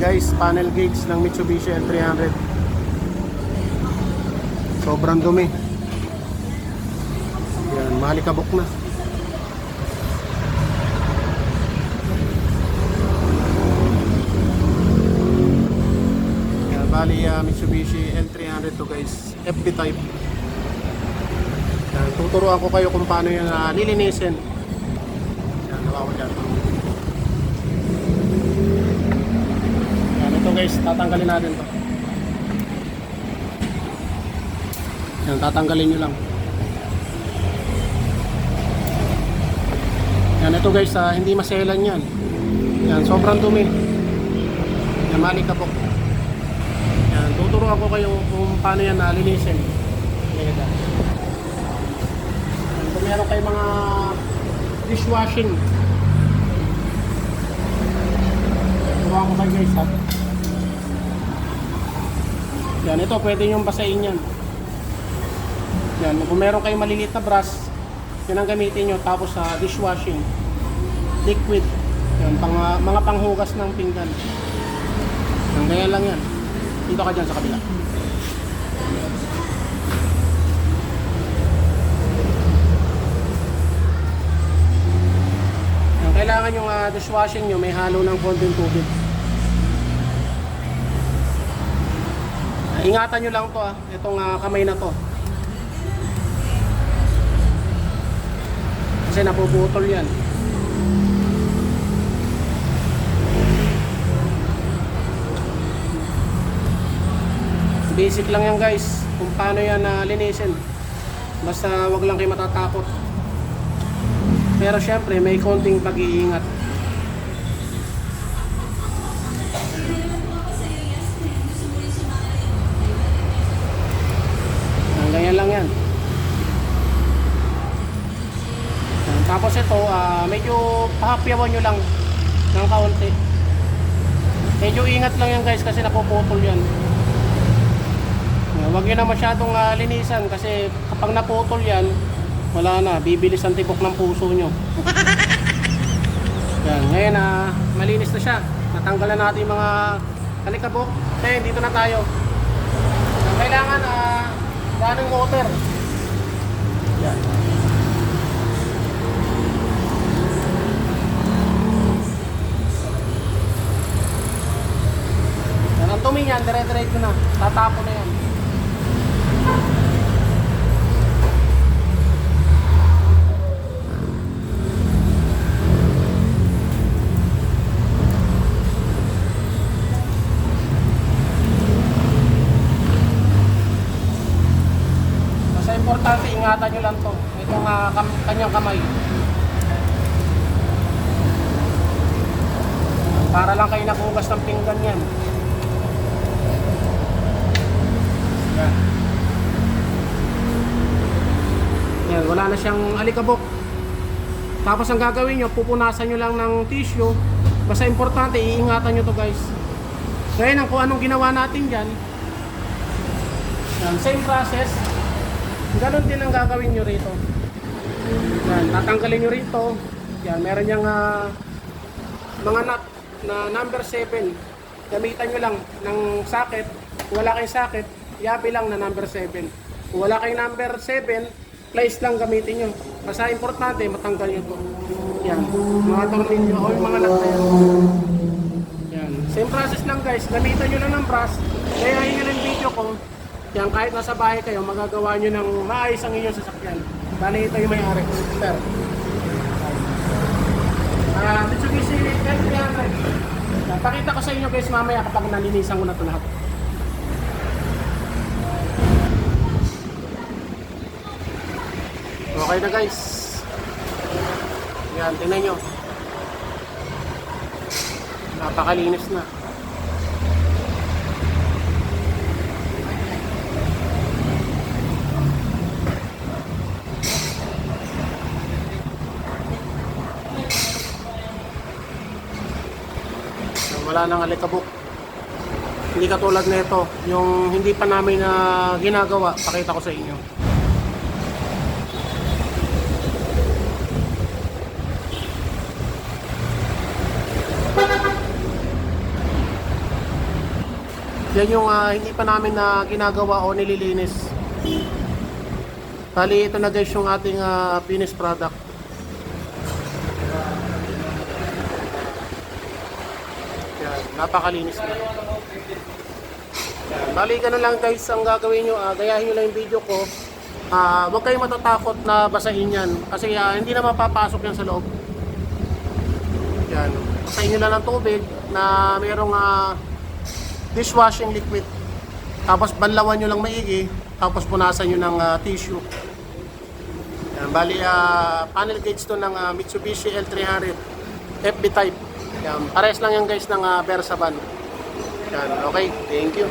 guys, panel gauge ng Mitsubishi L300. Sobrang dumi. Yan, malikabok na. Yan, bali Mitsubishi L300 to guys, FB type. Yan, tuturuan ko kayo kung paano yan lilinisin. Yan, nawawala. Yan, ito guys, tatanggalin natin to. Yan, tatanggalin nyo lang. Yan, ito guys, hindi maselan yan. Yan, sobrang dumi. Yan, malikabok. Yan, tuturuan ko kayo kung paano yan linisin. Yan, kung meron kayo mga dishwashing, turuan ko kayo guys ha. Yan, ito pwede nyo basahin yan. Yan, kung meron kayo maliliit na brush, yun ang gamitin nyo. Tapos sa dishwashing liquid, yan, mga panghugas ng pinggan. Yan, ganyan lang yan. Dito ka dyan sa kabila. Yan, kailangan yung dishwashing nyo may halo ng konting tubig. Ingatan nyo lang to itong kamay na to. Kasi napuputol yan. Basic lang yan guys, kung paano yan linisin. Basta wag lang kayo matatakot. Pero syempre may konting pag-iingat. Ganyan lang yan. Tapos ito, medyo pahapyawan nyo lang ng kaunti. Medyo ingat lang yan guys kasi napuputol yan. Huwag nyo na masyadong linisan kasi kapag naputol yan, wala na, bibilis ang tibok ng puso nyo. Yan, ngayon malinis na siya. Natanggalan natin yung mga alikabok. Okay, dito na tayo. Kailangan running water. Yan. Ang tumi yan, dire-diretso na. Tatapo na yan. Basta importante, ingatan nyo lang to. Itong kanyang kamay. Para lang kayo nakugas ng pinggan yan. Yan. Yan, wala na siyang alikabok. Tapos ang gagawin nyo, pupunasan nyo lang ng tissue. Basta importante, iingatan nyo to guys. Ngayon, kung anong ginawa natin dyan, yan, same process. Ganon din ang gagawin nyo rito. Yan, tatanggalin nyo rito. Yan, meron yung mga nut na number 7. Gamitan nyo lang ng socket. Kung wala kayong socket, yabi lang na number 7. Kung wala kayong number 7, place lang gamitin nyo. Basta importante, matanggal nyo to. Yan, mga tornilyo o yung mga nut na yan. Yan, same process lang guys. Gamitan nyo lang ng brush. Kaya yun yung video ko. Yan, kahit nasa bahay kayo, magagawa nyo ng maayos ang inyong sasakyan. Bali, ito yung may-ari. Sir. Mitsubishi L300. Pakita ko sa inyo guys mamaya kapag nalinisan ko na ito lahat. Okay na guys. Yan, tingnan nyo. Napakalinis na. Wala nang alikabok. Hindi katulad nito, yung hindi pa namin ginagawa, pakita ko sa inyo. Yan yung hindi pa namin na ginagawa o nililinis. Bali, ito na guys yung ating finished product. Yan, napakalinis na. Yan, bali, ganun lang guys ang gagawin nyo. Gayahin nyo lang yung video ko. Huwag kayong matatakot na basahin yan. Kasi hindi na mapapasok yan sa loob. Yan. Basahin nyo lang ng tubig na mayroong dishwashing liquid. Tapos banlawan nyo lang maigi. Tapos punasan nyo ng tissue. Yan. Bali, panel gauge to ng Mitsubishi L300 FB type. Yan. Pares lang yan guys ng Versa van. Yan. Okay. Thank you.